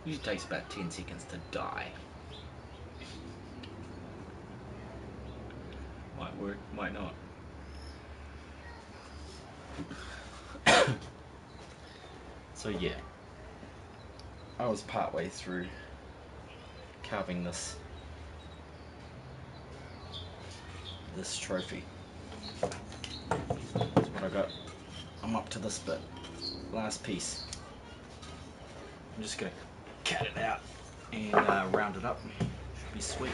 Usually takes about 10 seconds to die. Might work, might not. So yeah, I was partway through carving this trophy. That's what I got. I'm up to this bit, last piece. I'm just gonna cut it out and round it up. Should be sweet.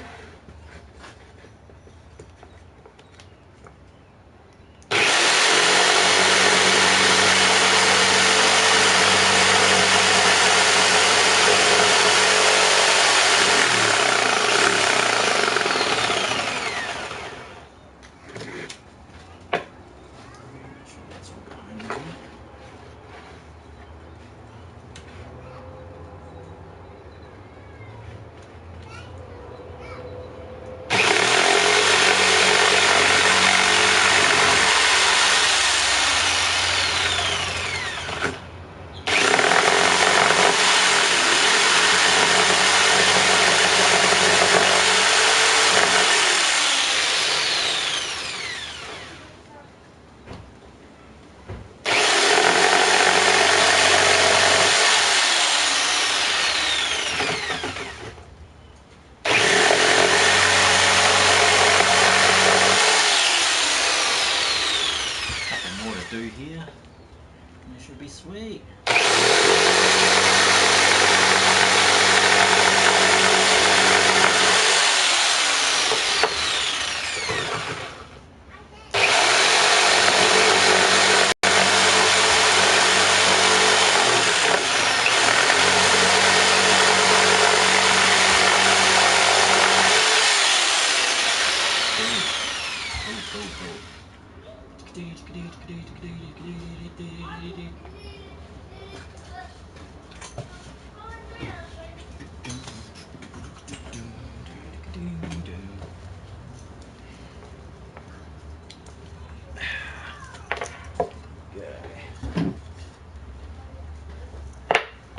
Do here, and it should be sweet.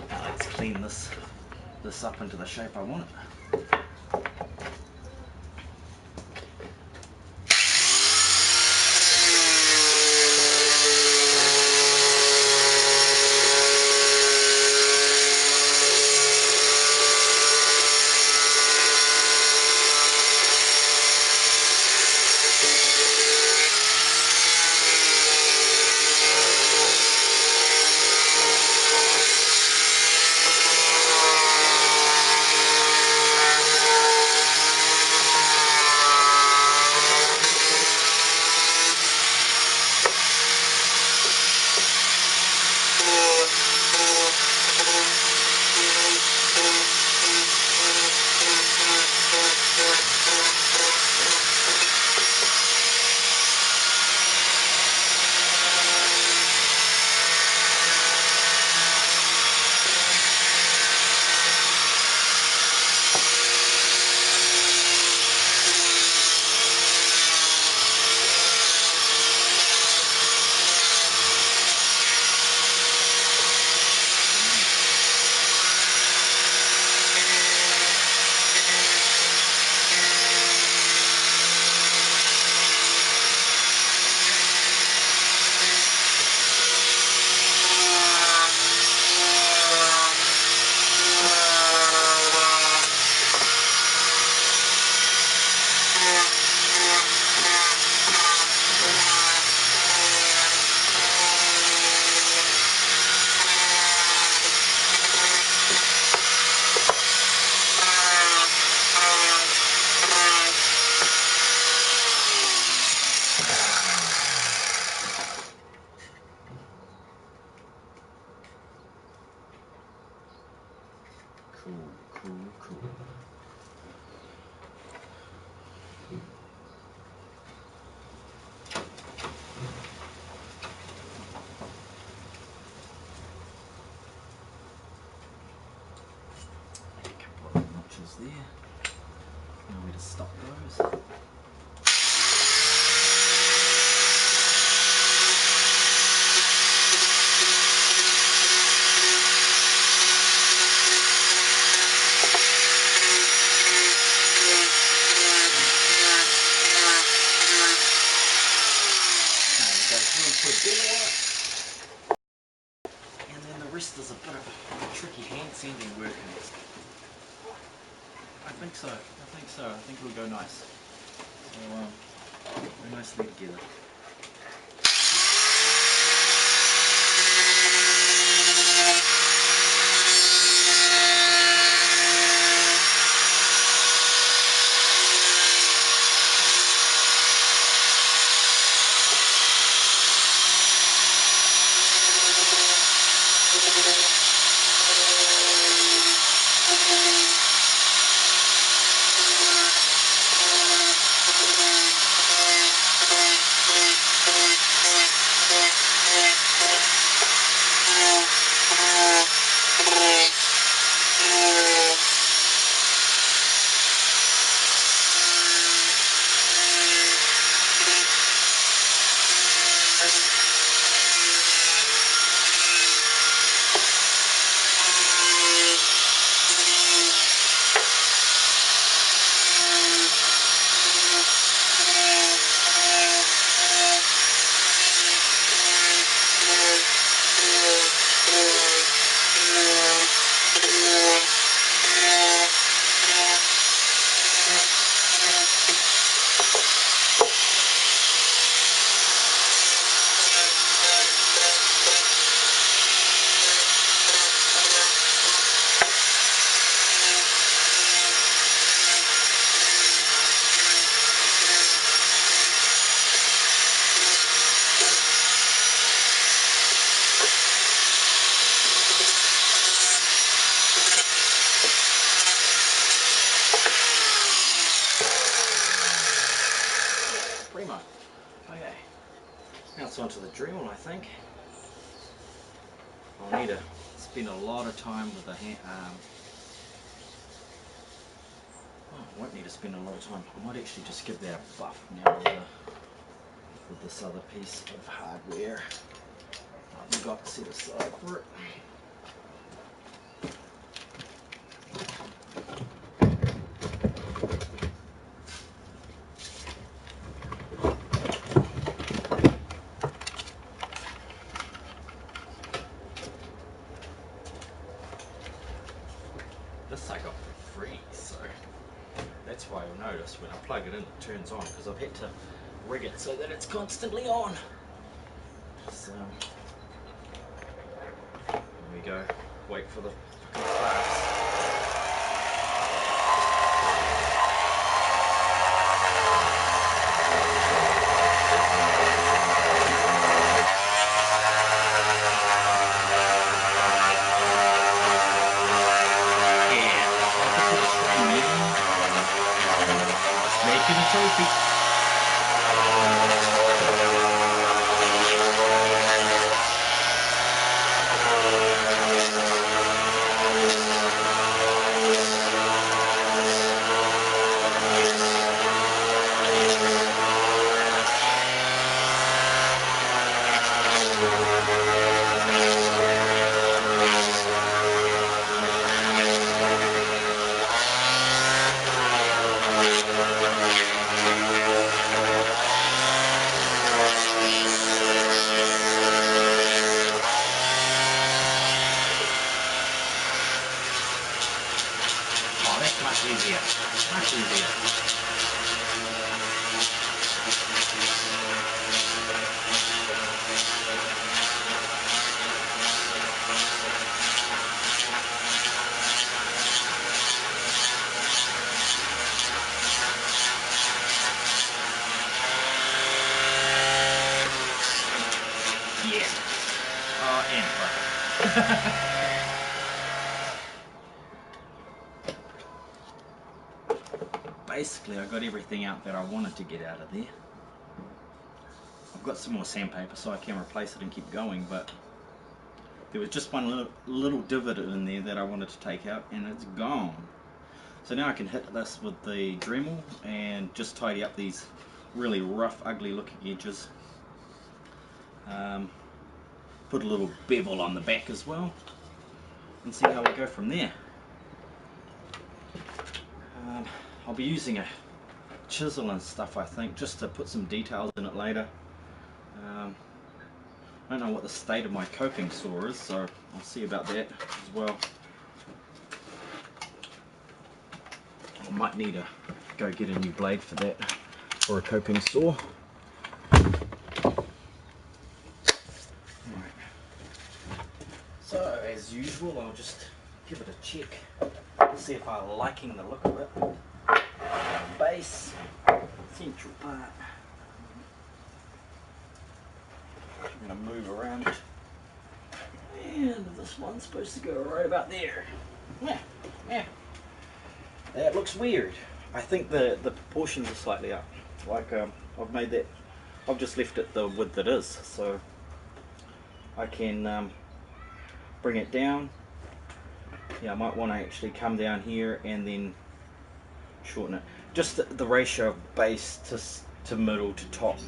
Let's clean this up into the shape I want it. Cool. A couple of notches there. Now we just stop those. is a bit of a tricky hand sanding work. I think so. I think it'll go nice. So, go nicely together. Primo. Okay, now it's onto the Dremel, I think. I'll need to spend a lot of time with the hand. I won't need to spend a lot of time. I might actually just give that a buff now with this other piece of hardware I've got set aside for it. This I got for free, so that's why you'll notice when I plug it in it turns on, because I've had to rig it so that it's constantly on. So there we go, wait for the fucking claps. Making a trophy. Much easier. Much easier. Yeah. Oh, and basically I got everything out that I wanted to get out of there. I've got some more sandpaper so I can replace it and keep going, but there was just one little divot in there that I wanted to take out and it's gone. So now I can hit this with the Dremel and just tidy up these really rough, ugly looking edges. Put a little bevel on the back as well and see how we go from there. I'll be using a chisel and stuff, I think, just to put some details in it later. I don't know what the state of my coping saw is, so I'll see about that as well. I might need to go get a new blade for that, or a coping saw. Right. So as usual, I'll just give it a check, see if I'm liking the look of it. Base, central part. I'm going to move around, and this one's supposed to go right about there. Yeah. That looks weird. I think the proportions are slightly up. Like I've made that. I've just left it the width it is, so I can bring it down. Yeah, I might want to actually come down here and then shorten it. Just the ratio of base to middle to top.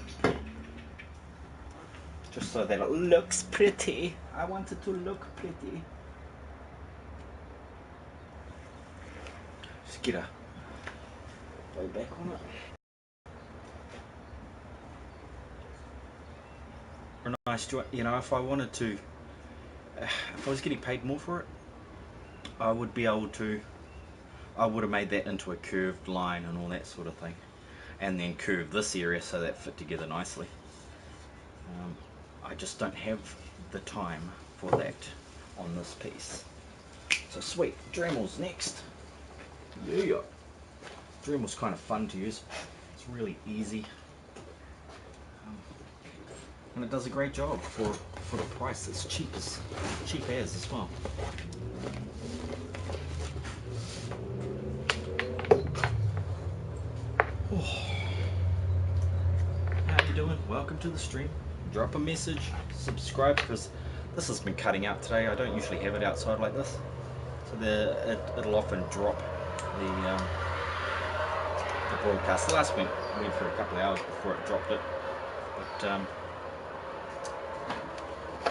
Just so that it looks pretty. I want it to look pretty. Just get a way back on it. A nice joint. You know, if I wanted to, if I was getting paid more for it, I would be able to. I would have made that into a curved line and all that sort of thing, and then curve this area so that fit together nicely. I just don't have the time for that on this piece. So sweet, Dremel's next. Yeah. Dremel's kind of fun to use. It's really easy. And it does a great job for the price. It's cheap as well. Oh. How you doing? Welcome to the stream. Drop a message, subscribe, because this has been cutting out today. I don't usually have it outside like this, so it'll often drop the broadcast. The last went for a couple of hours before it dropped it, but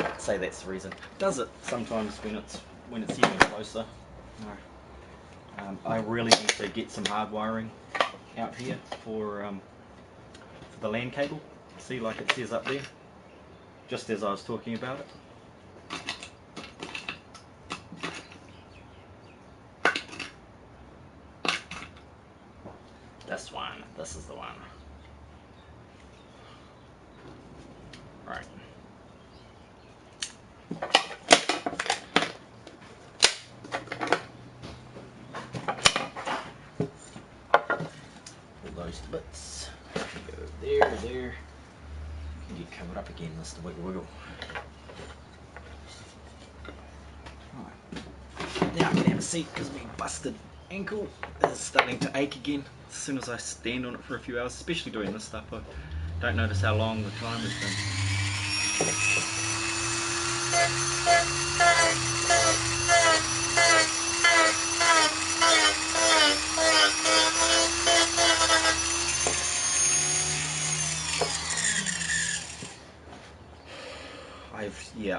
I'd say that's the reason. It does it sometimes when it's even closer. I really need to get some hard wiring out here for the LAN cable. See, like it says up there, just as I was talking about it. This is the one. Right. All those bits go there. You can get covered up again, Mr. Wiggle. Right. Now I can have a seat because my busted ankle is starting to ache again as soon as I stand on it for a few hours, especially doing this stuff. I don't notice how long the time has been.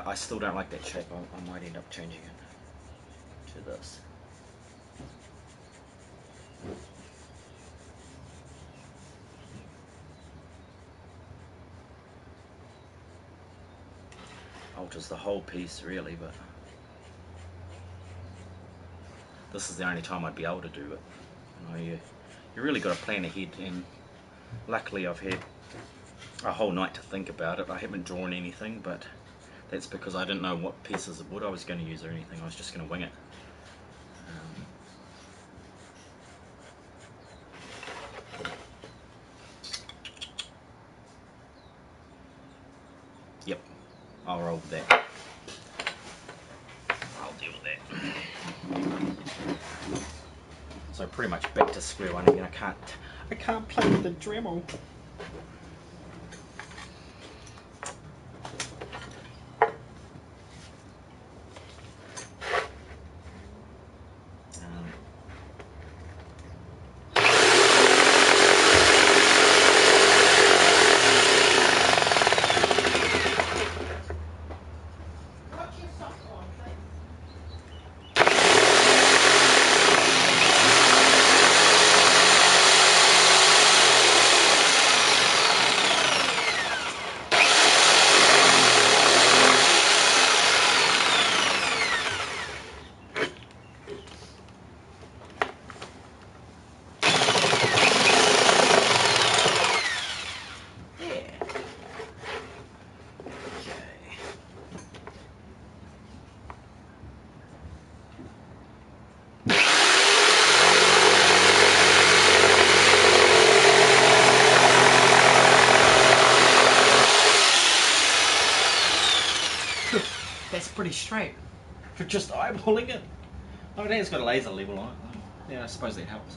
I still don't like that shape. I might end up changing it to this. Alters the whole piece really, but this is the only time I'd be able to do it. You know, you really got to plan ahead, and luckily I've had a whole night to think about it. I haven't drawn anything, but that's because I didn't know what pieces of wood I was going to use or anything. I was just going to wing it. Yep, I'll roll with that. I'll deal with that. So pretty much back to square one again. I can't play with the Dremel. straight for just eyeballing it. Oh, it has got a laser level on it. Yeah, I suppose that helps.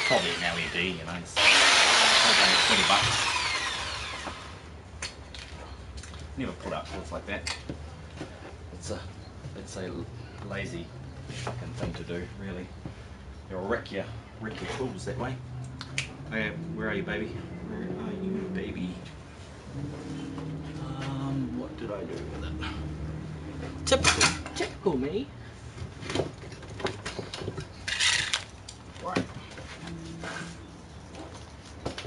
Probably an LED, you know. It's only $20. Never pull out tools like that. It's a lazy fucking thing to do, really. You'll wreck your tools that way. Okay, where are you, baby? Where are you, baby? What did I do with it? Typical me. Right.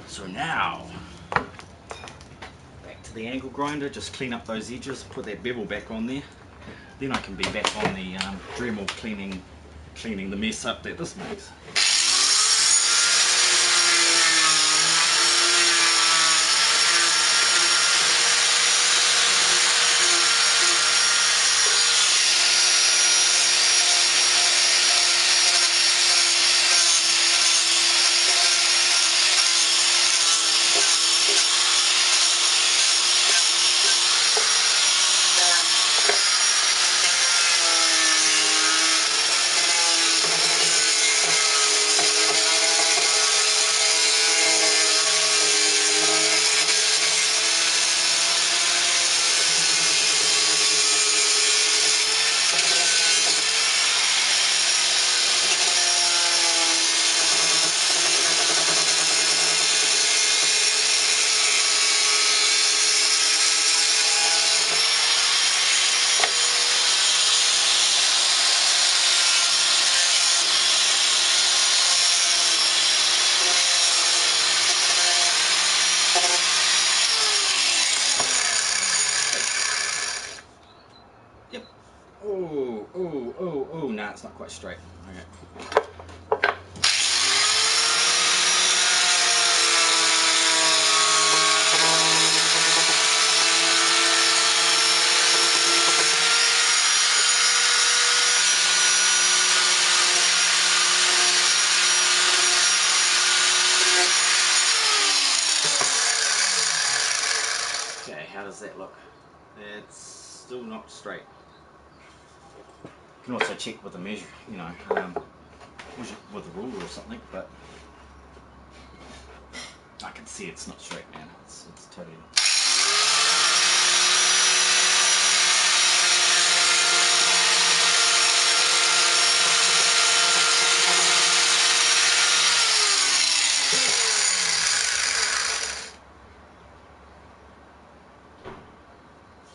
So now, back to the angle grinder. Just clean up those edges, put that bevel back on there. Then I can be back on the Dremel cleaning the mess up that this makes. Oh, nah, it's not quite straight. Okay. Okay, how does that look? It's still not straight. You can also check with a measure, you know, with a ruler or something, but I can see it's not straight, man. It's totally not.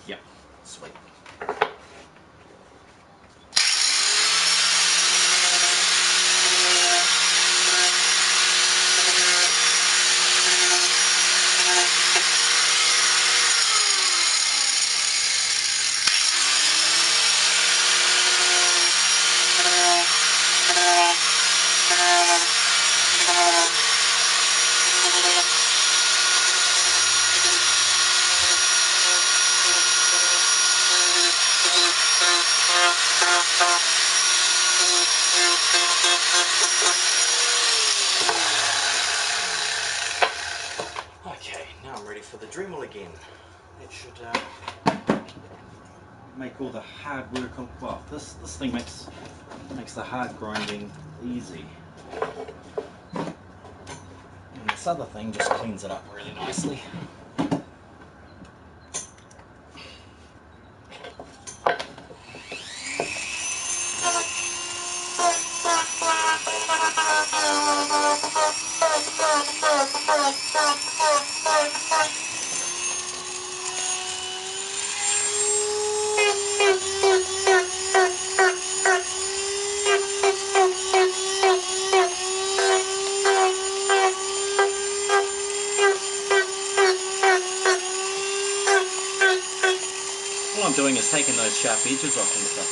Yep, sweet. Okay, now I'm ready for the Dremel again. It should make all the hard work. Well, this thing makes the hard grinding easy, and this other thing just cleans it up really nicely. All I'm doing is taking those sharp edges off and stuff.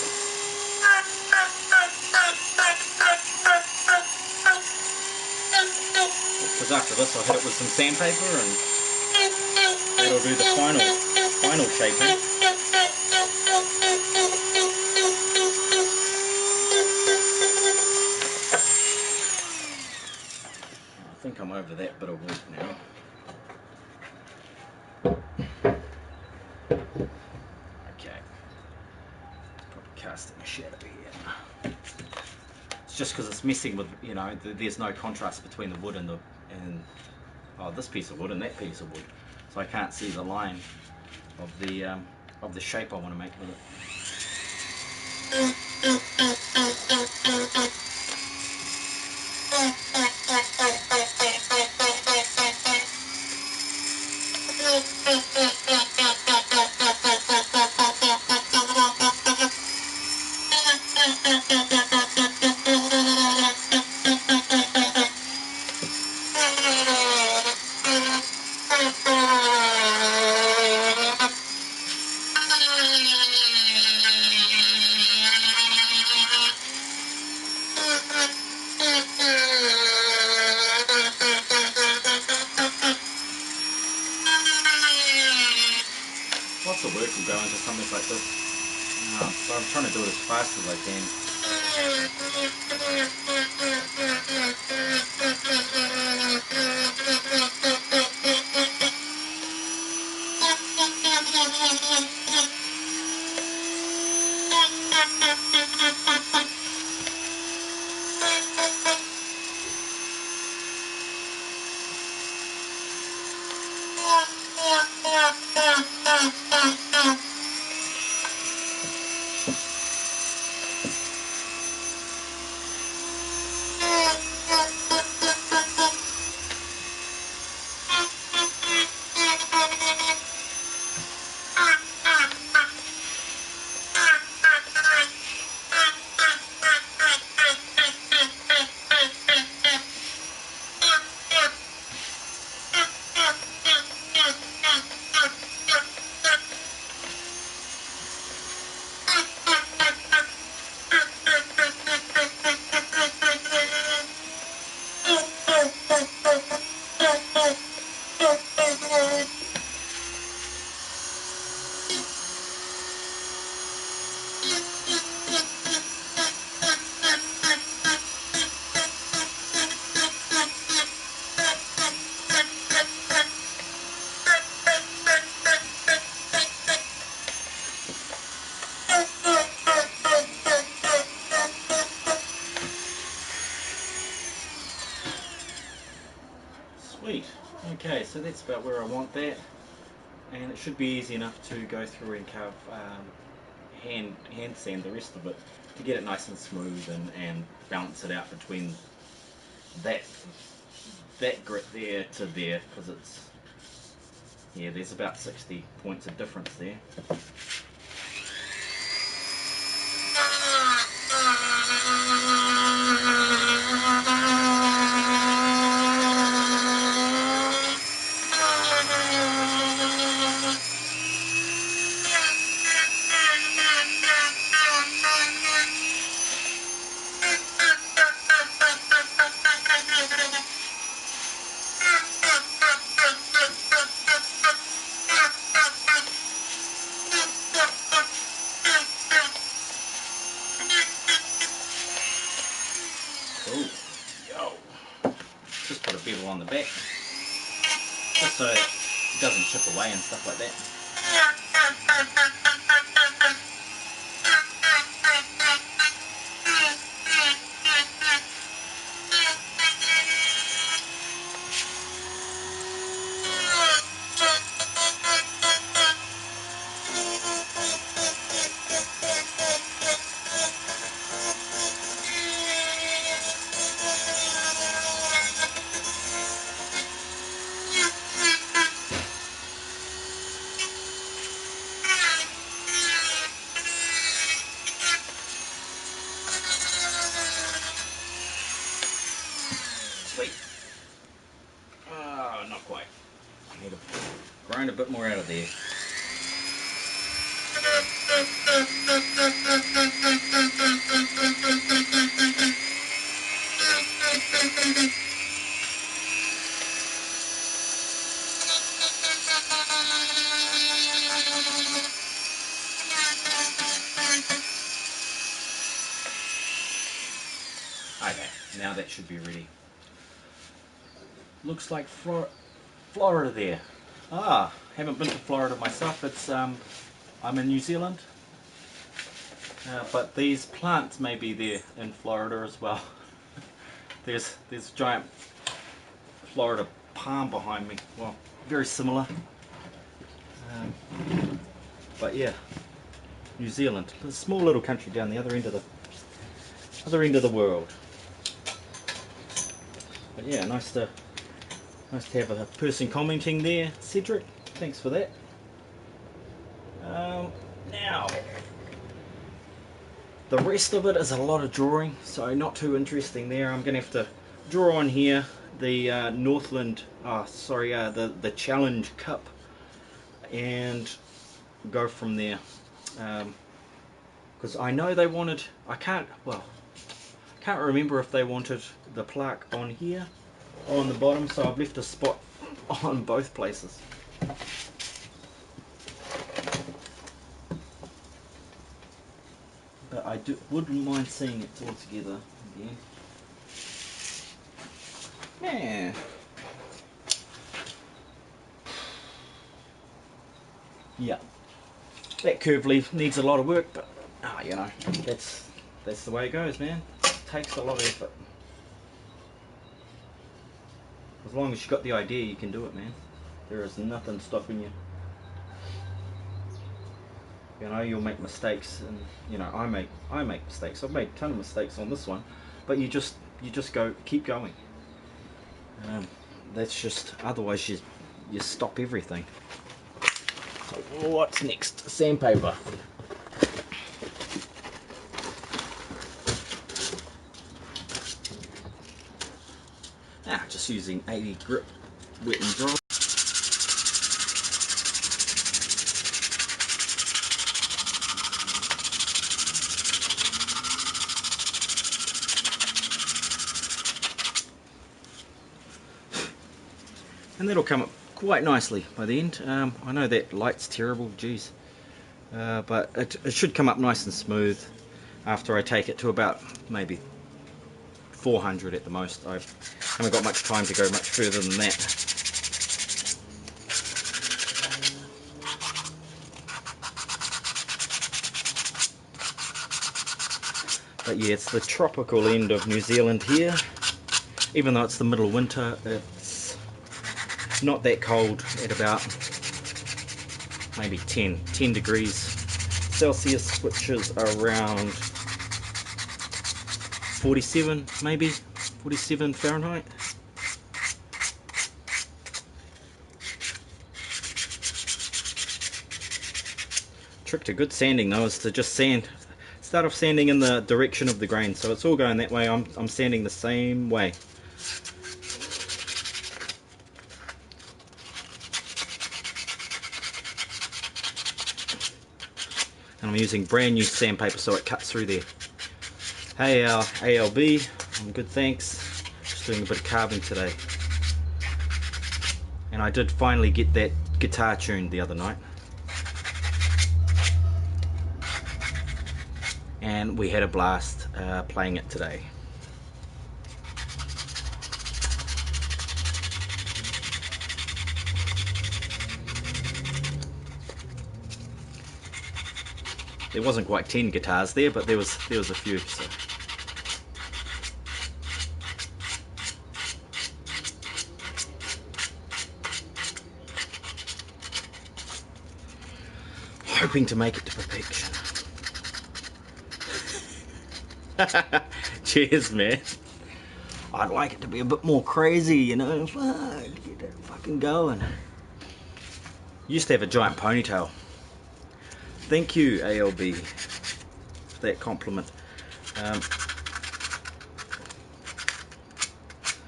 Because after this I'll hit it with some sandpaper and that'll do the final shaping. think I'm over that bit of wood now. Okay. Probably casting a shadow here. It's just because it's messing with, you know, there's no contrast between the wood and this piece of wood and that piece of wood, so I can't see the line of the shape I want to make with it. Lots of work will go into something like this, so I'm trying to do it as fast as I can. Sweet. Okay, so that's about where I want that, and it should be easy enough to go through and carve, hand sand the rest of it to get it nice and smooth and balance it out between that grit there to there, because it's, yeah, there's about 60 points of difference there. Oh, yo. Just put a bevel on the back, just so it doesn't chip away and stuff like that. Sweet. Oh, not quite. I need to grind a bit more out of there. Okay, now that should be ready. looks like Florida there. Ah, haven't been to Florida myself. It's I'm in New Zealand, but these plants may be there in Florida as well. There's a giant Florida palm behind me. Well, very similar. But yeah, New Zealand, a small little country down the other end of the world. But yeah, nice to have a person commenting there. Cedric, thanks for that. Now, the rest of it is a lot of drawing, so not too interesting there. I'm going to have to draw on here the Northland, the Challenge Cup, and go from there. Because I know they wanted, I can't remember if they wanted the plaque on here or on the bottom, so I've left a spot on both places. But I wouldn't mind seeing it all together again. Yeah. Yeah. That curve leaf needs a lot of work, but you know, that's the way it goes, man. It takes a lot of effort. As long as you got the idea, you can do it, man. There is nothing stopping you. You know, you'll make mistakes, and you know, I make mistakes. I've made a ton of mistakes on this one, but you just keep going. That's just, otherwise you stop everything. So what's next? Sandpaper. Just using 80 grip wet and dry. And that'll come up quite nicely by the end. I know that light's terrible, geez. But it should come up nice and smooth after I take it to about maybe 400 at the most. I haven't got much time to go much further than that. But yeah, it's the tropical end of New Zealand here. Even though it's the middle of winter, it's not that cold at about maybe 10 degrees Celsius, which is around 47, maybe 47 Fahrenheit. Trick to good sanding though is to just start off sanding in the direction of the grain, so it's all going that way. I'm sanding the same way. And I'm using brand new sandpaper so it cuts through there. Hey ALB, I'm good, thanks. Just doing a bit of carving today. And I did finally get that guitar tuned the other night. And we had a blast playing it today. There wasn't quite 10 guitars there, but there was a few. So. Hoping to make it to perfection. Cheers, man. I'd like it to be a bit more crazy, you know. Get that fucking going. Used to have a giant ponytail. Thank you, ALB, for that compliment.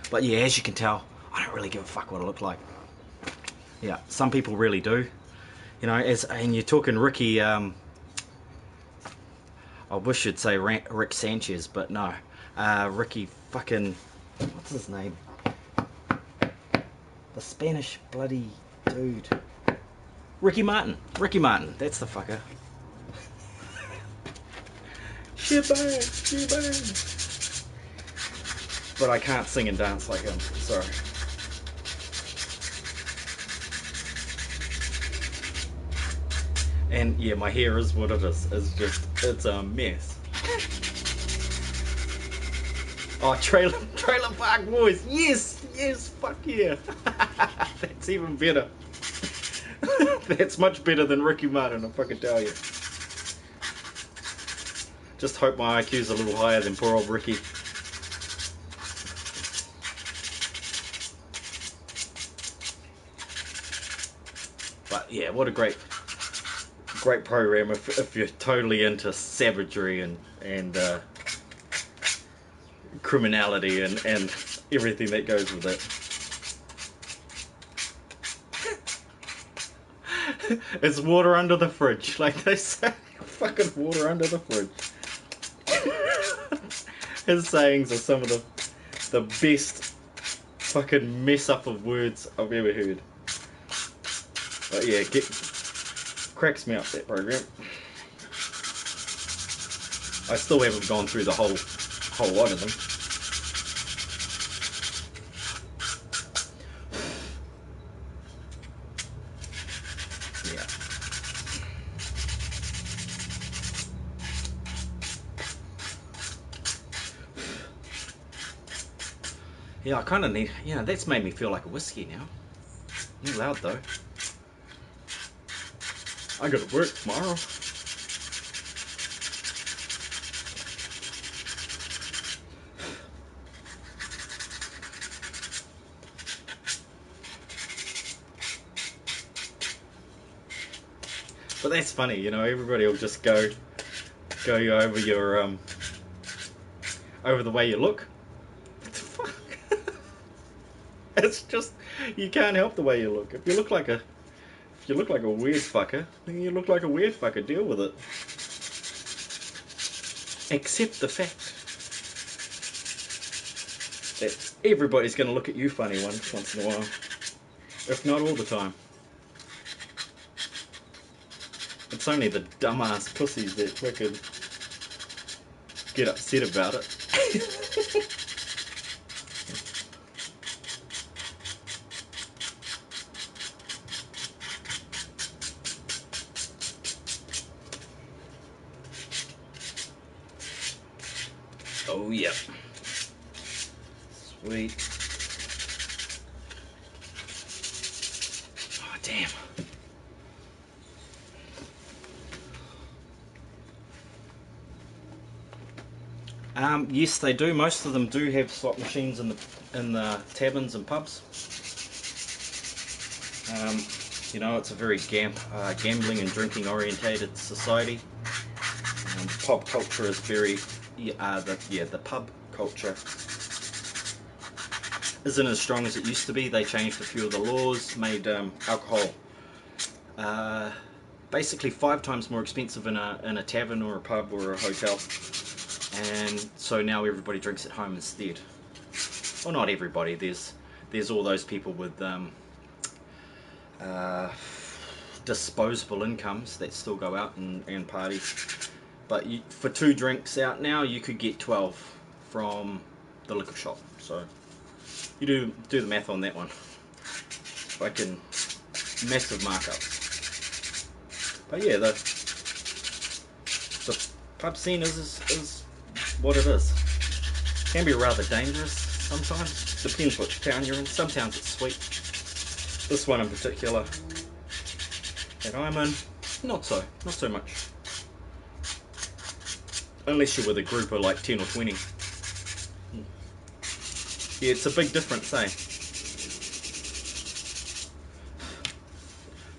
But yeah, as you can tell, I don't really give a fuck what I look like. Yeah, some people really do. You know, and you're talking Ricky, I wish you'd say Rick Sanchez, but no. Ricky fucking, what's his name? The Spanish bloody dude. Ricky Martin, that's the fucker. Shibang. But I can't sing and dance like him, sorry. And yeah, my hair is what it is. It's a mess. Oh, trailer park boys. Yes, fuck yeah. That's even better. That's much better than Ricky Martin, I fucking tell you. Just hope my IQ's a little higher than poor old Ricky. But yeah, what a great program if you're totally into savagery and criminality and everything that goes with it. It's water under the fridge, like they say. Fucking water under the fridge. His sayings are some of the best fucking mess up of words I've ever heard. But yeah, cracks me up, that program. I still haven't gone through the whole lot of them. Yeah, I kind of need, that's made me feel like a whiskey now. Not loud though. I gotta work tomorrow. But that's funny, everybody will just go over your, over the way you look. It's just, you can't help the way you look. If you look like a weird fucker, then you look like a weird fucker. Deal with it. Accept the fact that everybody's going to look at you funny once in a while, if not all the time. It's only the dumbass pussies that fucking get upset about it. Oh yeah. Sweet. Oh damn. Yes, they do. Most of them do have slot machines in the taverns and pubs. It's a very gambling and drinking orientated society. Pub culture is very the pub culture isn't as strong as it used to be. They changed a few of the laws, made alcohol basically 5 times more expensive in a tavern or a pub or a hotel, and so now everybody drinks at home instead. Well, not everybody. There's all those people with disposable incomes that still go out and party. But for 2 drinks out now, you could get 12 from the liquor shop. So you do the math on that one. Fucking massive markups. But yeah, the pub scene is what it is. Can be rather dangerous sometimes. Depends which town you're in. Some towns it's sweet. This one in particular that I'm in, not so much. Unless you're with a group of like 10 or 20. Yeah, it's a big difference, eh?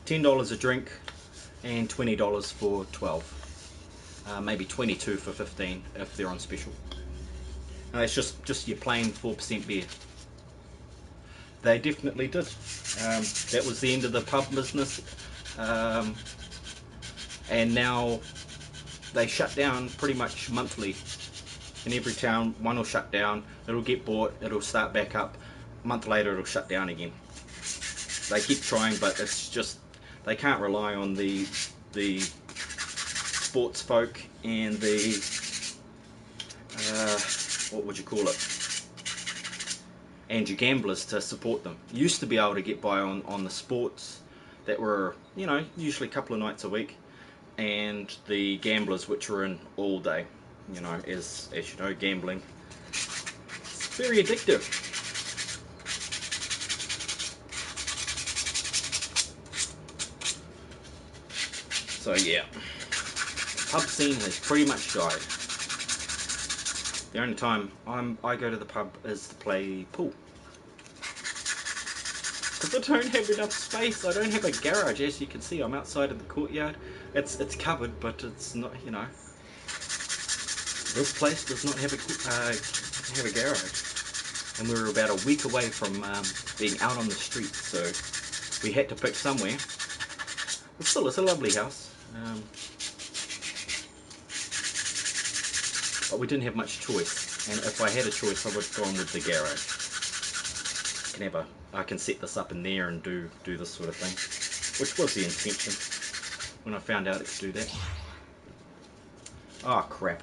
$10 a drink and $20 for 12. Maybe 22 for 15 if they're on special. And it's just your plain 4% beer. They definitely did. That was the end of the pub business. And now they shut down pretty much monthly. In every town, one will shut down, it'll get bought, it'll start back up. A month later, it'll shut down again. They keep trying, but it's just, they can't rely on the sports folk and the, what would you call it? And your gamblers to support them. You used to be able to get by on the sports that were, usually a couple of nights a week. and the gamblers, which are in all day. You know, as you know, gambling, it's very addictive. So yeah, the pub scene has pretty much died. The only time I go to the pub is to play pool. Because I don't have enough space. I don't have a garage. As you can see, I'm outside of the courtyard. It's covered, but it's not, you know. This place does not have a garage. And we were about a week away from being out on the street, so we had to pick somewhere. But still, it's a lovely house. But we didn't have much choice, and if I had a choice, I would go on with the garage. I can set this up in there and do this sort of thing, which was the intention when I found out it could do that. Oh crap.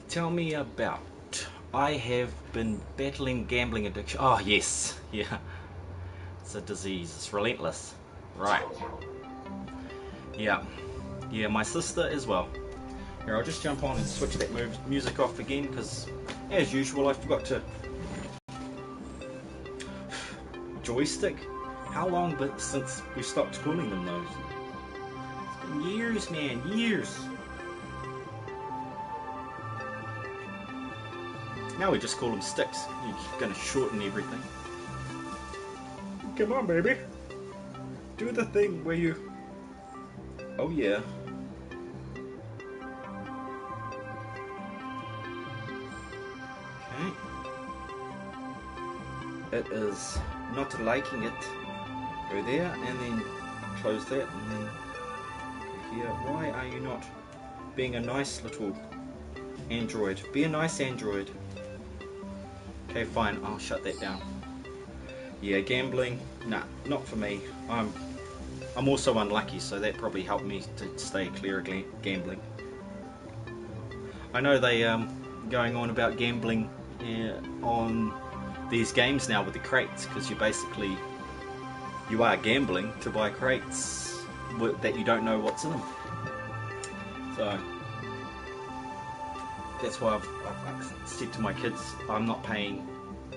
Tell me about. I have been battling gambling addiction. Oh yes, yeah. It's a disease. It's relentless. Right. Yeah. Yeah, my sister as well. Here, I'll just jump on and switch that music off again, because as usual I forgot to... Joystick? How long since we stopped calling them those? It's been years, man, years. Now we just call them sticks. You're going to shorten everything. Come on, baby. Do the thing where you... Oh yeah. Okay. It is not liking it. Go there and then close that and then here. Why are you not being a nice little android? Be a nice android. Okay, fine. I'll shut that down. Yeah, gambling. Nah, not for me. I'm also unlucky, so that probably helped me to stay clear of gambling. I know they going on about gambling on these games now with the crates, because you are gambling to buy crates that you don't know what's in them. So that's why I've said to my kids, I'm not paying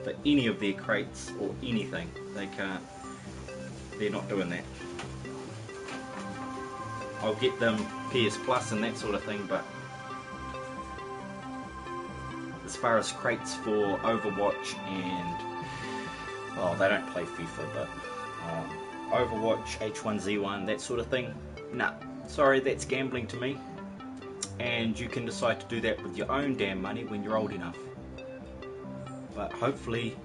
for any of their crates or anything. They're not doing that. I'll get them PS Plus and that sort of thing, but as far as crates for Overwatch and, well, they don't play FIFA, but Overwatch, H1Z1, that sort of thing, nah, sorry, that's gambling to me. And you can decide to do that with your own damn money when you're old enough. But hopefully,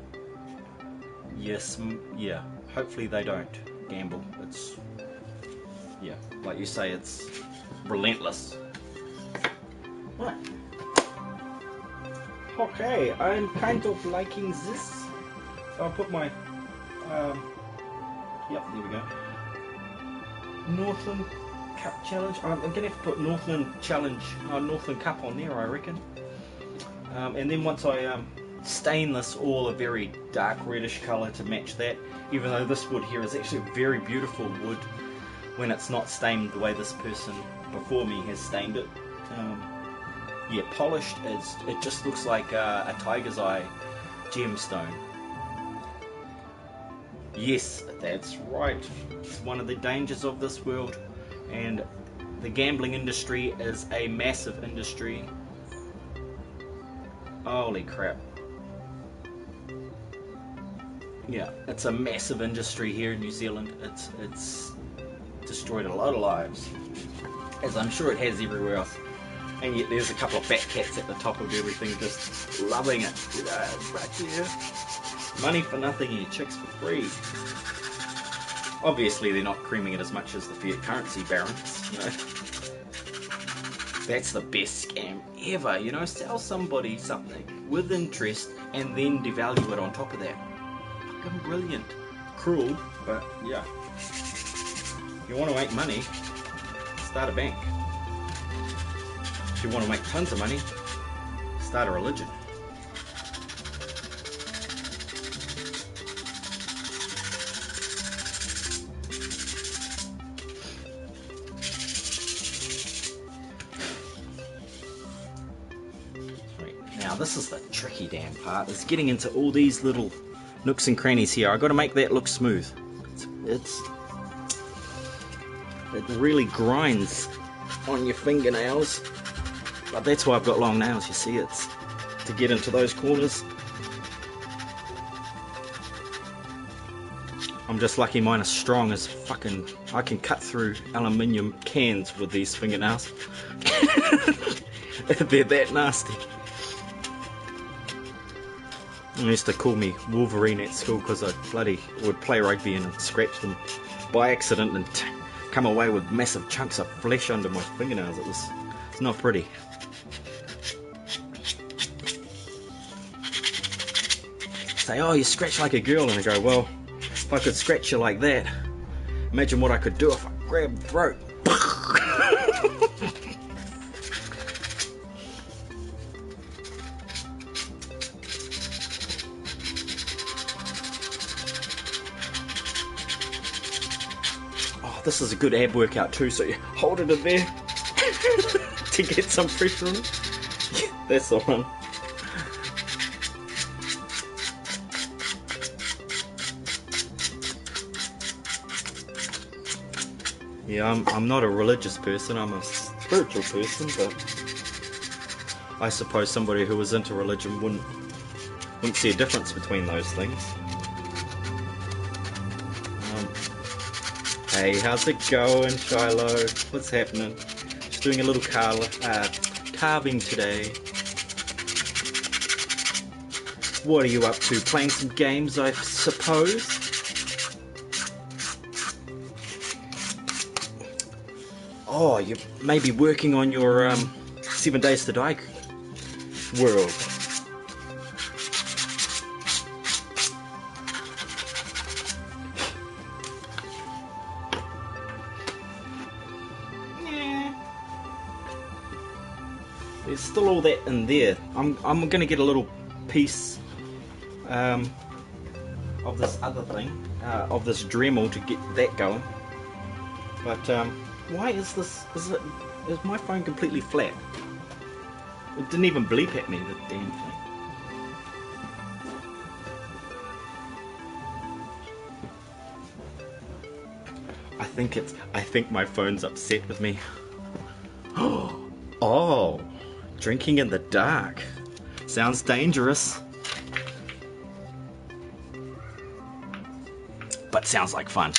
hopefully they don't gamble. It's, yeah, like you say, it's relentless. Right. Okay, I'm kind of liking this. So I'll put my, yep, there we go. Northern Cup Challenge. I'm going to have to put Northern Challenge, Northern Cup on there, I reckon. And then once I stain this all a very dark reddish colour to match that, even though this wood here is actually a very beautiful wood when it's not stained the way this person before me has stained it. Yeah, polished, it just looks like a tiger's eye gemstone. Yes, that's right. It's one of the dangers of this world, and the gambling industry is a massive industry. Holy crap. Yeah, it's a massive industry here in New Zealand. It's destroyed a lot of lives, as I'm sure it has everywhere else. And yet there's a couple of fat cats at the top of everything just loving it. You know, right here. Money for nothing here, chicks for free. Obviously they're not creaming it as much as the fiat currency barons, you know. That's the best scam ever, you know. Sell somebody something with interest and then devalue it on top of that. Fucking brilliant. Cruel, but yeah. If you want to make money, start a bank. If you want to make tons of money, start a religion. Now this is the tricky damn part, is getting into all these little nooks and crannies here. I've got to make that look smooth. It really grinds on your fingernails, but that's why I've got long nails, you see, it's to get into those corners. I'm just lucky mine are strong as fucking, I can cut through aluminium cans with these fingernails. They're that nasty. They used to call me Wolverine at school because I bloody would play rugby and scratch them by accident and come away with massive chunks of flesh under my fingernails. It's not pretty. Say, oh, you scratch like a girl, and I go, well, if I could scratch you like that, imagine what I could do if I grabbed the throat. This is a good ab workout too, so you hold it in there to get some pressure on it. Yeah, that's the one. Yeah, I'm not a religious person, I'm a spiritual person, but I suppose somebody who was into religion wouldn't see a difference between those things. Hey, how's it going, Shiloh? What's happening? Just doing a little carving today. What are you up to? Playing some games, I suppose? Oh, you may be working on your 7 Days to Die world. There's still all that in there. I'm gonna get a little piece of this other thing, of this Dremel to get that going. But why is this? Is my phone completely flat? It didn't even bleep at me, the damn thing. I think my phone's upset with me. Oh. Drinking in the dark. Sounds dangerous. But sounds like fun.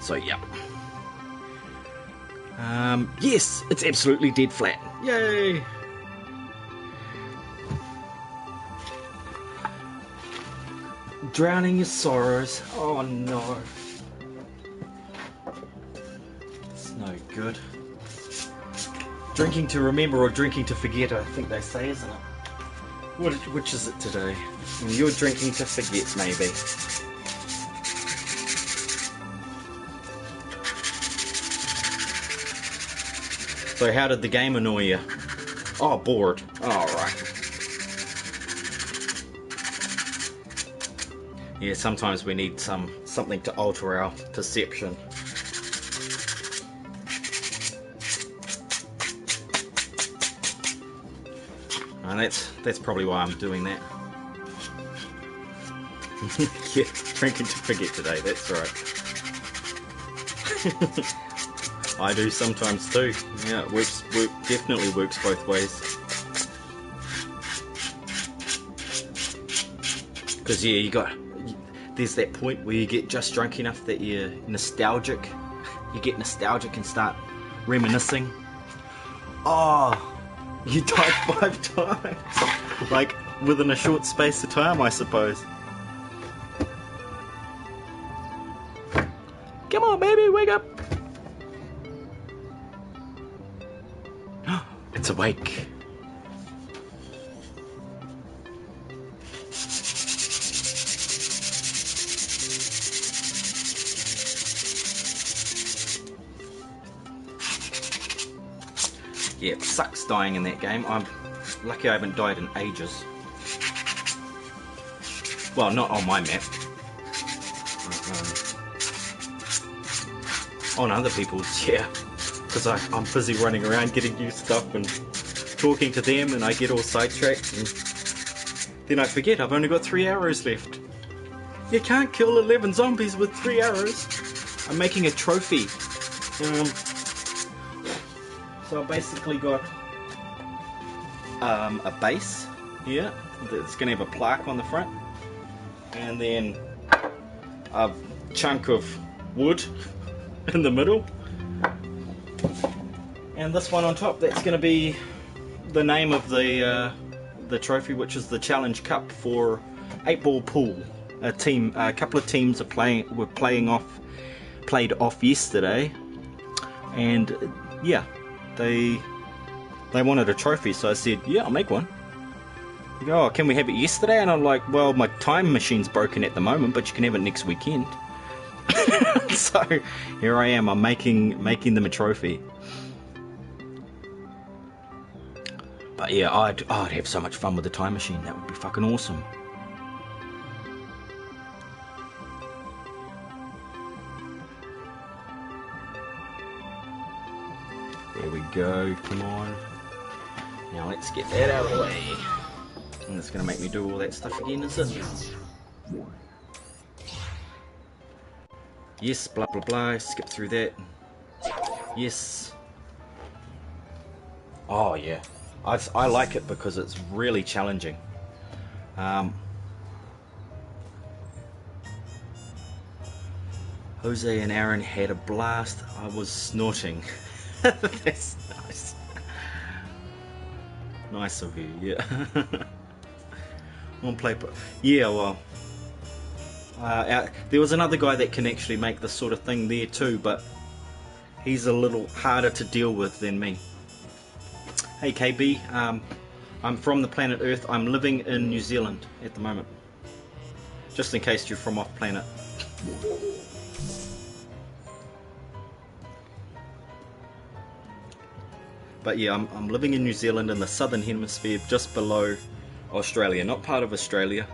So yeah. Yes, it's absolutely dead flat. Yay! Drowning your sorrows. Oh no. No good. Drinking to remember or drinking to forget, I think they say, isn't it? Which is it today? You're drinking to forget, maybe. So how did the game annoy you? Oh, bored. Alright. Yeah, sometimes we need something to alter our perception. And that's probably why I'm doing that. Yeah, drinking to forget today, that's right. I do sometimes too. Yeah, it definitely works both ways. Because yeah, there's that point where you get just drunk enough that you're nostalgic. You get nostalgic and start reminiscing. Oh, you died 5 times. Like, within a short space of time, I suppose. Come on, baby, wake up. It's awake. Yeah, it sucks dying in that game. I'm lucky I haven't died in ages. Well, not on my map. On other people's, yeah. Because I'm busy running around getting new stuff and talking to them, and I get all sidetracked, and then I forget I've only got 3 arrows left. You can't kill 11 zombies with 3 arrows. I'm making a trophy. So I basically got a base here that's going to have a plaque on the front, and then a chunk of wood in the middle, and this one on top that's going to be the name of the trophy, which is the Challenge Cup for 8-ball pool. A couple of teams were played off yesterday, and yeah, they wanted a trophy, so I said, yeah, I'll make one. They go, oh, can we have it yesterday? And I'm like, well, my time machine's broken at the moment, but you can have it next weekend. So here I am, I'm making them a trophy. But yeah, I'd have so much fun with the time machine. That would be fucking awesome. There we go, come on. Now let's get that out of the way. And it's going to make me do all that stuff again, is it? Yes, blah blah blah, skip through that. Yes. Oh yeah, I like it because it's really challenging. Jose and Aaron had a blast. I was snorting. That's nice. Nice of you, yeah. On paper. Yeah, well, there was another guy that can actually make this sort of thing there too, but he's a little harder to deal with than me. Hey KB, I'm from the planet Earth. I'm living in New Zealand at the moment, just in case you're from off planet. But yeah, I'm living in New Zealand in the southern hemisphere, just below Australia, not part of Australia.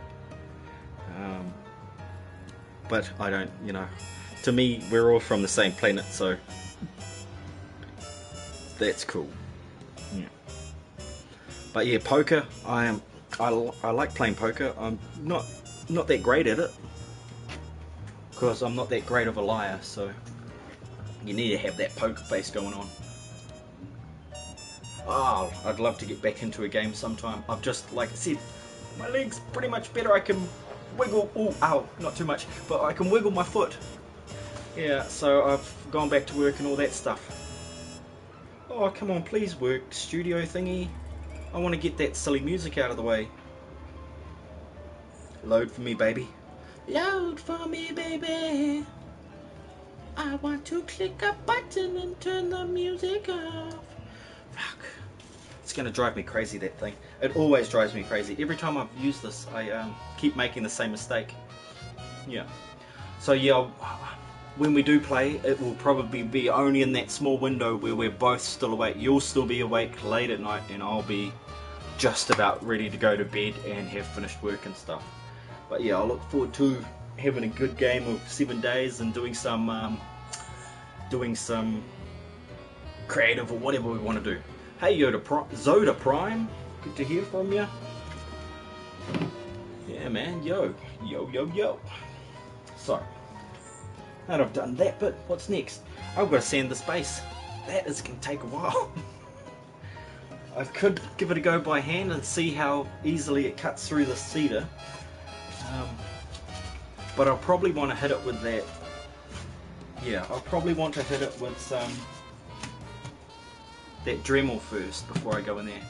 But I don't, you know, to me we're all from the same planet, so that's cool. Yeah. But yeah, poker, I like playing poker. I'm not that great at it, because I'm not that great of a liar, so you need to have that poker face going on. Oh, I'd love to get back into a game sometime. I've just, like I said, my leg's pretty much better. I can wiggle, ooh, ow, not too much, but I can wiggle my foot. Yeah, so I've gone back to work and all that stuff. Oh, come on, please work, studio thingy. I want to get that silly music out of the way. Load for me, baby. Load for me, baby. I want to click a button and turn the music off. Fuck. It's gonna drive me crazy, that thing. It always drives me crazy. Every time I've used this, I keep making the same mistake. Yeah. So yeah, when we do play, it will probably be only in that small window where we're both still awake. You'll still be awake late at night, and I'll be just about ready to go to bed and have finished work and stuff. But yeah, I look forward to having a good game of 7 days and doing some creative or whatever we want to do. Hey Zoda Prime, good to hear from you. Yeah man, yo. So, now that I've done that bit, what's next? I've got to sand this base. That is going to take a while. I could give it a go by hand and see how easily it cuts through the cedar. But I'll probably want to hit it with that. Yeah, I'll probably want to hit it with some that Dremel first before I go in there.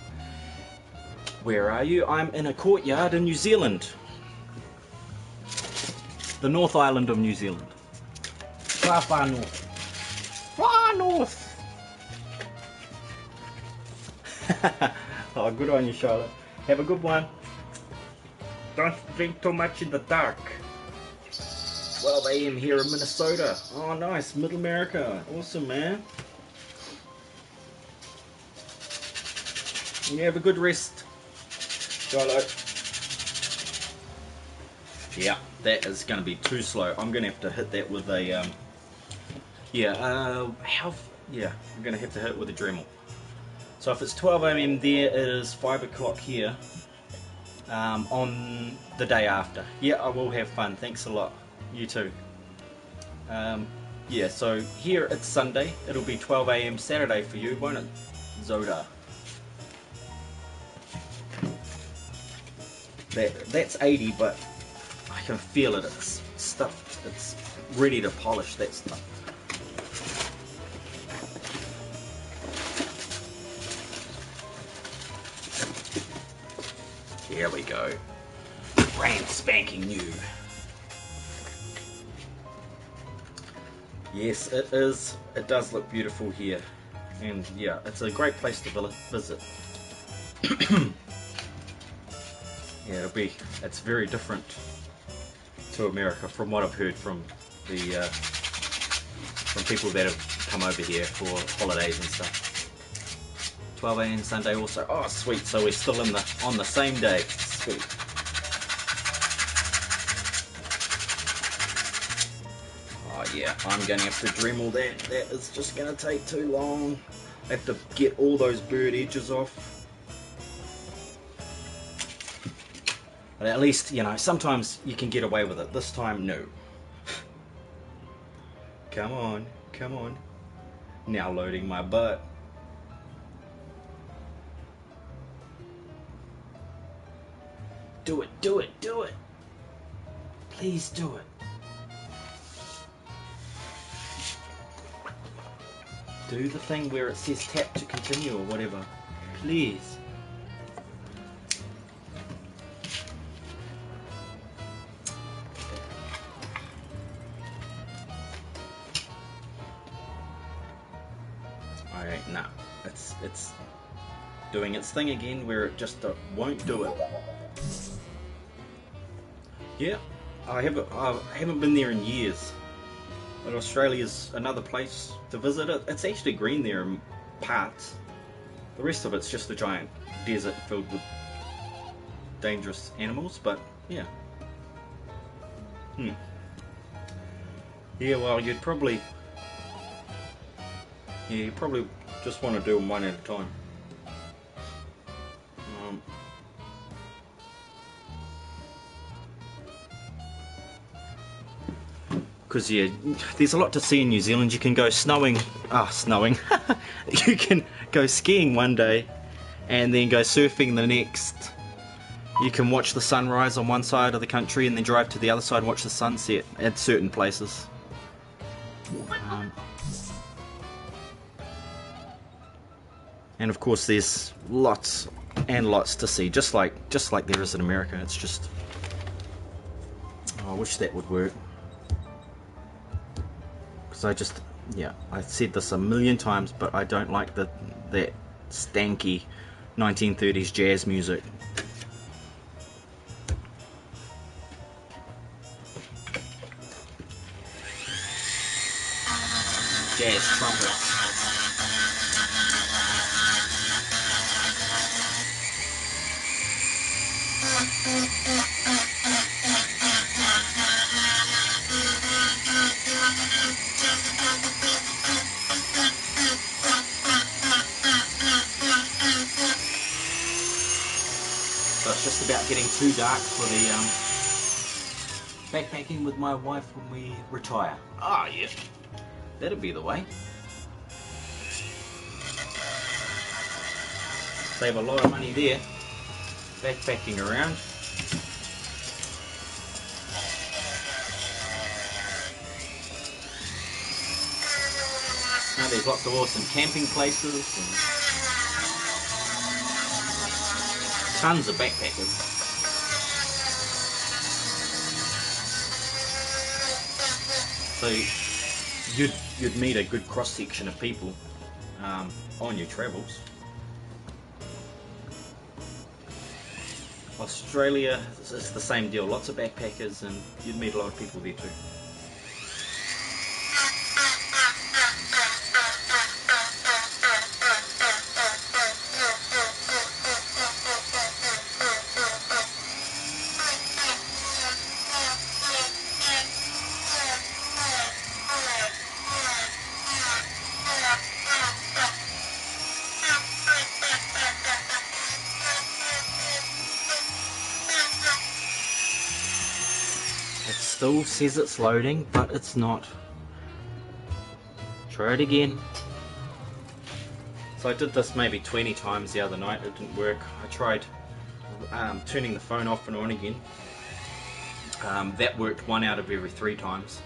Where are you? I'm in a courtyard in New Zealand. The North Island of New Zealand. Far, far north. Far north! Oh, good on you, Charlotte. Have a good one. Don't drink too much in the dark. 12 AM here in Minnesota. Oh, nice. Middle America. Awesome, man. You have a good rest, Charlotte. Yeah, that is going to be too slow. I'm going to have to hit that with a Yeah, yeah, I'm gonna have to hit it with a Dremel. So if it's 12 AM there, it is 5 o'clock here on the day after. Yeah, I will have fun. Thanks a lot. You too. Yeah, so here it's Sunday. It'll be 12 AM Saturday for you, won't it, Zoda? That's 80, but I can feel it. It's stuff. It's ready to polish that stuff. Here we go. Brand spanking new. Yes, it is. It does look beautiful here. And yeah, it's a great place to visit. Yeah, it's very different to America from what I've heard from the from people that have come over here for holidays and stuff. 12 AM Sunday also. Oh sweet, so we're still on the same day. Sweet. Oh yeah, I'm gonna have to Dremel that. That is just gonna take too long. I have to get all those bird edges off. But at least, you know, sometimes you can get away with it. This time, no. Come on, come on. Now loading my butt. Do it, do it, do it. Please do it. Do the thing where it says tap to continue or whatever. Please. Alright, nah. It's doing its thing again where it just won't do it. Yeah, I haven't been there in years. But Australia's another place to visit. It's actually green there in parts. The rest of it's just a giant desert filled with dangerous animals, but yeah. Yeah, well, you probably just want to do them one at a time. Because yeah, there's a lot to see in New Zealand. You can go snowing. You can go skiing one day and then go surfing the next. You can watch the sunrise on one side of the country and then drive to the other side and watch the sunset at certain places. And of course there's lots and lots to see, just like there is in America. It's just, oh, I wish that would work. Because I said this a million times, but I don't like that stanky 1930s jazz music. Jazz trumpets. So it's just about getting too dark for the backpacking with my wife when we retire. Ah, yeah. That'd be the way. Save a lot of money there, backpacking around. Now there's lots of awesome camping places and tons of backpackers. So you'd meet a good cross section of people on your travels. Australia is the same deal, lots of backpackers, and you'd meet a lot of people there too. still says it's loading, but it's not. Try it again. So I did this maybe 20 times the other night, it didn't work. I tried turning the phone off and on again. That worked 1 out of every 3 times.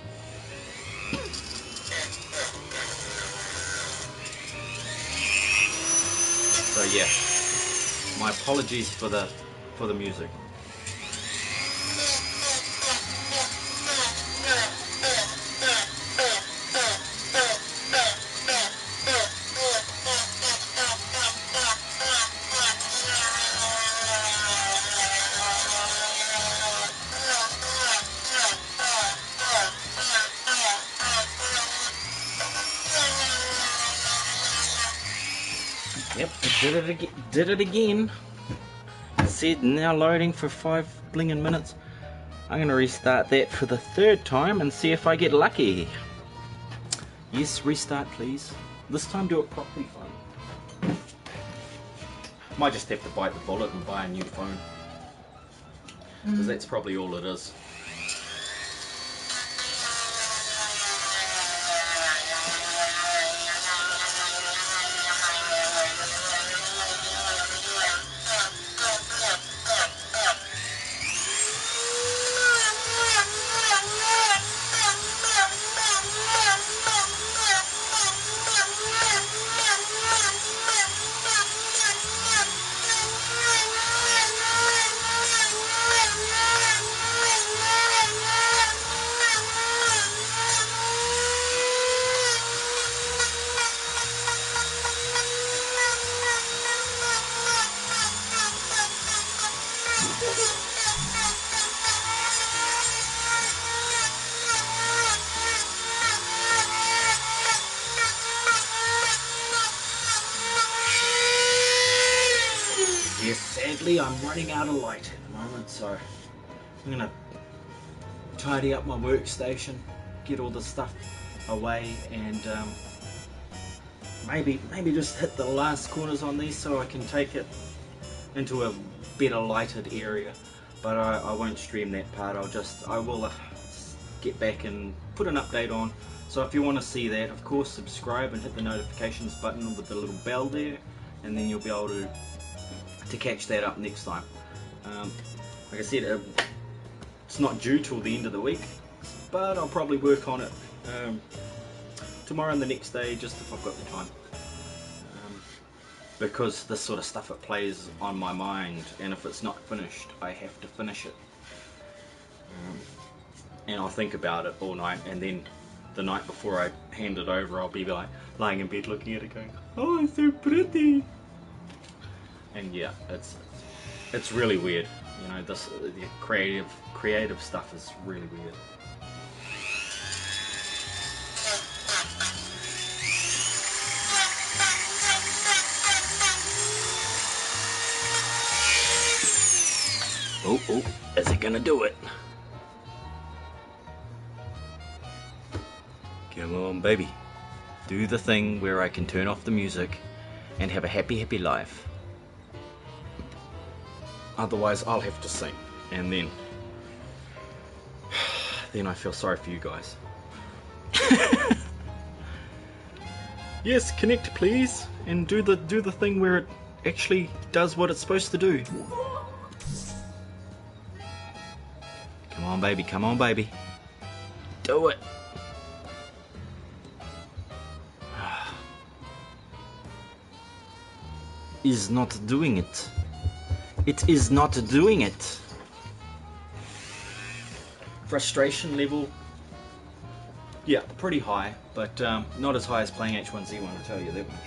So yeah, my apologies for the music. Yep, did it again. It said now loading for 5 blingin' minutes. I'm gonna restart that for the 3rd time and see if I get lucky. Yes, restart please. This time do it properly, phone. Might just have to bite the bullet and buy a new phone. Because that's probably all it is. Yes, sadly I'm running out of light at the moment, so I'm gonna tidy up my workstation, get all the stuff away, and maybe just hit the last corners on these so I can take it into a better lighted area. But I won't stream that part. I will get back and put an update on. So if you want to see that, of course subscribe and hit the notifications button with the little bell there, and then you'll be able to catch that up next time. Like I said, it's not due till the end of the week, but I'll probably work on it tomorrow and the next day, just if I've got the time. Because this sort of stuff, it plays on my mind, and if it's not finished, I have to finish it. And I'll think about it all night, and then the night before I hand it over, I'll be like lying in bed looking at it going, oh, it's so pretty. And yeah, it's really weird. You know, the creative stuff is really weird. Oh, is it gonna do it? Come on, baby. Do the thing where I can turn off the music and have a happy life. Otherwise, I'll have to sing, and then I feel sorry for you guys. Yes, connect please, and do the thing where it actually does what it's supposed to do. Come on, baby. Come on, baby. Do it. Is not doing it. It is not doing it. Frustration level, yeah, pretty high, but not as high as playing H1Z1, I'll tell you that much.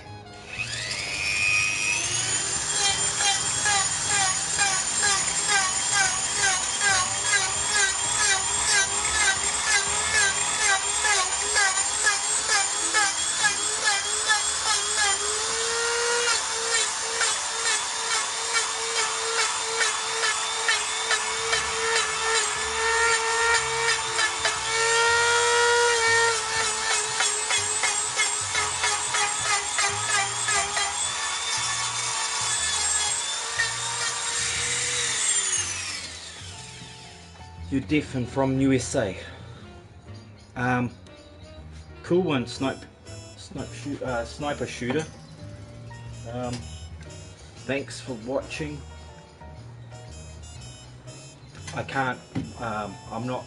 You're deaf and from USA. Cool one, sniper shooter. Thanks for watching. I can't. I'm not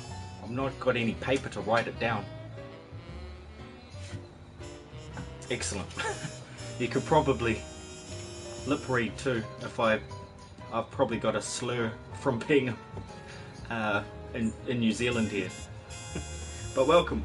got any paper to write it down. Excellent. You could probably lip read too if I've probably got a slur from being in New Zealand here. But welcome.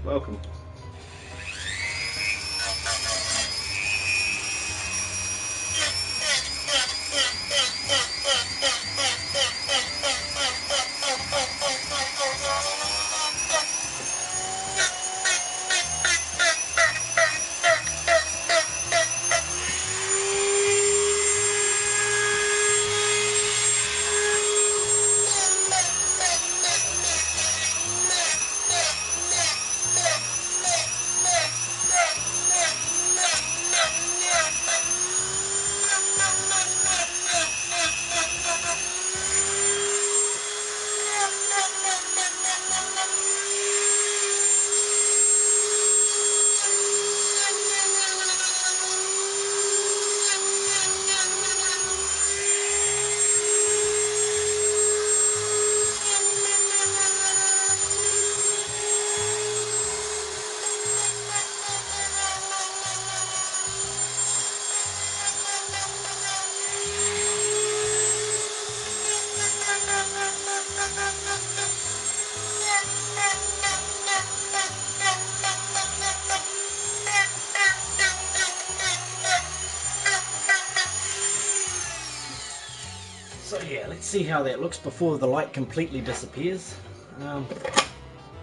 So yeah, let's see how that looks before the light completely disappears.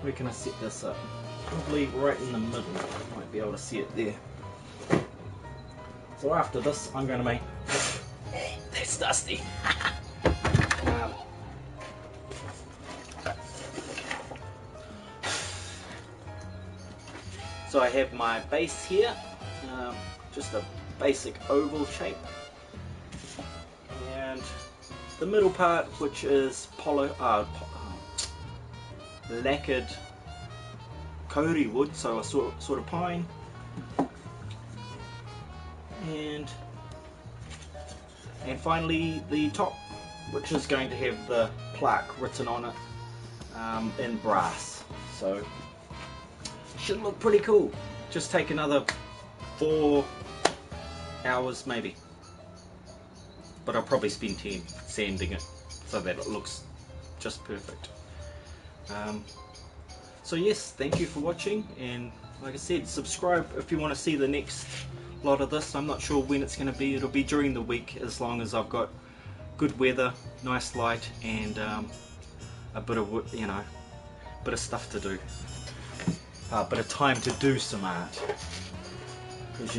Where can I set this up? Probably right in the middle. Might be able to see it there. So after this, I'm going to make... That's dusty. So I have my base here, just a basic oval shape. And the middle part, which is lacquered kauri wood, so a sort of pine, and finally the top, which is going to have the plaque written on it in brass. So should look pretty cool. Just take another 4 hours maybe, but I'll probably spend 10 sanding it so that it looks just perfect. So yes, thank you for watching, and like I said, subscribe if you want to see the next lot of this. I'm not sure when it's going to be. It'll be during the week, as long as I've got good weather, nice light, and a bit of bit of stuff to do, a bit of time to do some art, because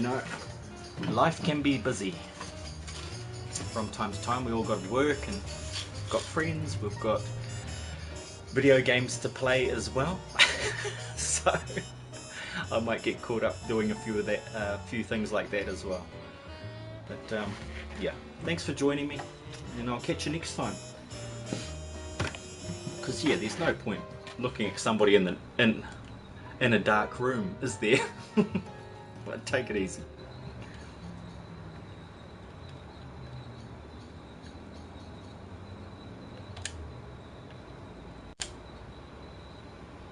life can be busy from time to time. We all got work and got friends, we've got video games to play as well. So I might get caught up doing a few things like that as well. But yeah, thanks for joining me, and I'll catch you next time. Because yeah, there's no point looking at somebody in a dark room, is there? But take it easy.